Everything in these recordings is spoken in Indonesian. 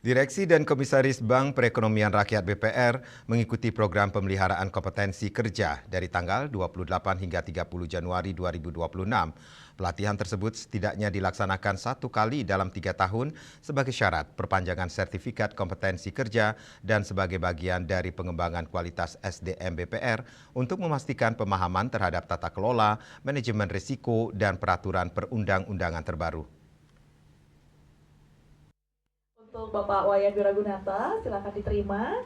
Direksi dan Komisaris Bank Perekonomian Rakyat BPR mengikuti program pemeliharaan kompetensi kerja dari tanggal 28 hingga 30 Januari 2026. Pelatihan tersebut setidaknya dilaksanakan 1 kali dalam 3 tahun sebagai syarat perpanjangan sertifikat kompetensi kerja dan sebagai bagian dari pengembangan kualitas SDM BPR untuk memastikan pemahaman terhadap tata kelola, manajemen risiko, dan peraturan perundang-undangan terbaru. Untuk Bapak Wayan Wiragunata, silakan diterima.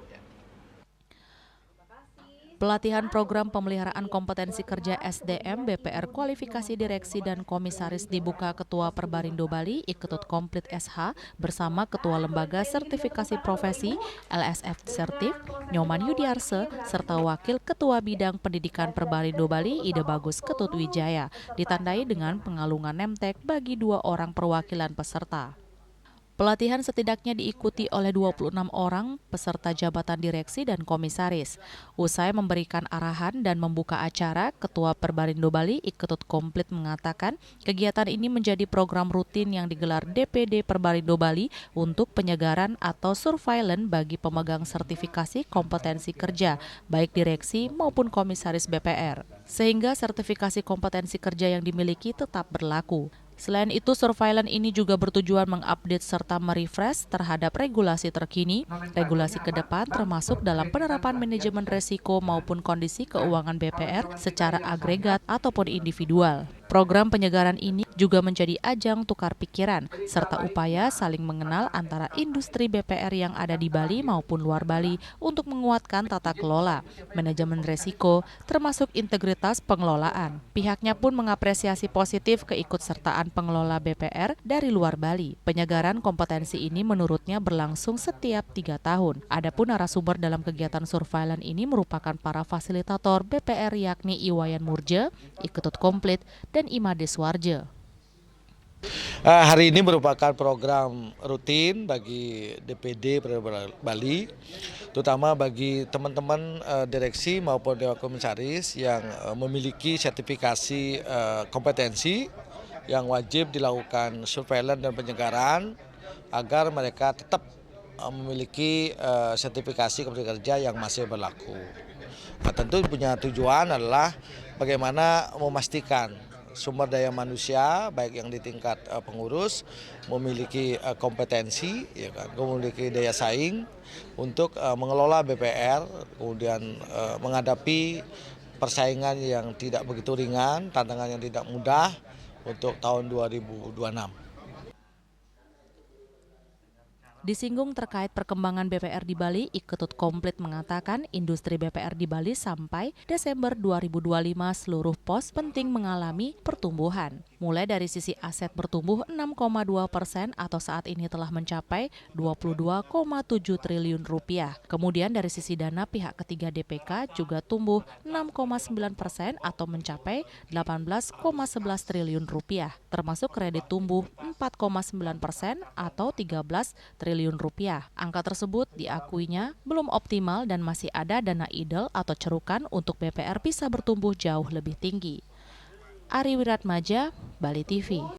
Pelatihan program pemeliharaan kompetensi kerja SDM BPR kualifikasi direksi dan komisaris dibuka Ketua Perbarindo Bali Iketut Komplit SH bersama Ketua Lembaga Sertifikasi Profesi LSF Sertif Nyoman Yudiarse serta Wakil Ketua Bidang Pendidikan Perbarindo Bali Ide Bagus Ketut Wijaya, ditandai dengan pengalungan nemtek bagi 2 orang perwakilan peserta. Pelatihan setidaknya diikuti oleh 26 orang peserta jabatan direksi dan komisaris. Usai memberikan arahan dan membuka acara, Ketua Perbarindo Bali Iketut Komplit mengatakan kegiatan ini menjadi program rutin yang digelar DPD Perbarindo Bali untuk penyegaran atau surveillance bagi pemegang sertifikasi kompetensi kerja, baik direksi maupun komisaris BPR. Sehingga sertifikasi kompetensi kerja yang dimiliki tetap berlaku. Selain itu, surveillance ini juga bertujuan mengupdate serta merefresh terhadap regulasi terkini, regulasi ke depan termasuk dalam penerapan manajemen risiko maupun kondisi keuangan BPR secara agregat ataupun individual. Program penyegaran ini juga menjadi ajang tukar pikiran serta upaya saling mengenal antara industri BPR yang ada di Bali maupun luar Bali untuk menguatkan tata kelola, manajemen risiko, termasuk integritas pengelolaan. Pihaknya pun mengapresiasi positif keikutsertaan pengelola BPR dari luar Bali. Penyegaran kompetensi ini menurutnya berlangsung setiap 3 tahun. Adapun narasumber dalam kegiatan surveillance ini merupakan para fasilitator BPR yakni Iwayan Murje, Iketut Komplit, dan Imade Swarje. Hari ini merupakan program rutin bagi DPD Bali, terutama bagi teman-teman direksi maupun dewan komisaris yang memiliki sertifikasi kompetensi yang wajib dilakukan surveillance dan penyegaran agar mereka tetap memiliki sertifikasi kompetensi kerja yang masih berlaku. Nah, tentu punya tujuan adalah bagaimana memastikan sumber daya manusia baik yang di tingkat pengurus memiliki kompetensi, ya kan, memiliki daya saing untuk mengelola BPR, kemudian menghadapi persaingan yang tidak begitu ringan, tantangan yang tidak mudah untuk tahun 2026. Disinggung terkait perkembangan BPR di Bali, Iketut Komplit mengatakan industri BPR di Bali sampai Desember 2025 seluruh pos penting mengalami pertumbuhan. Mulai dari sisi aset bertumbuh 6,2% atau saat ini telah mencapai 22,7 triliun rupiah. Kemudian dari sisi dana pihak ketiga DPK juga tumbuh 6,9% atau mencapai 18,11 triliun rupiah. Termasuk kredit tumbuh 4,9% atau 13 triliun rupiah. Angka tersebut diakuinya belum optimal dan masih ada dana idle atau cerukan untuk BPR bisa bertumbuh jauh lebih tinggi. Ari Wiratmaja, Bali TV.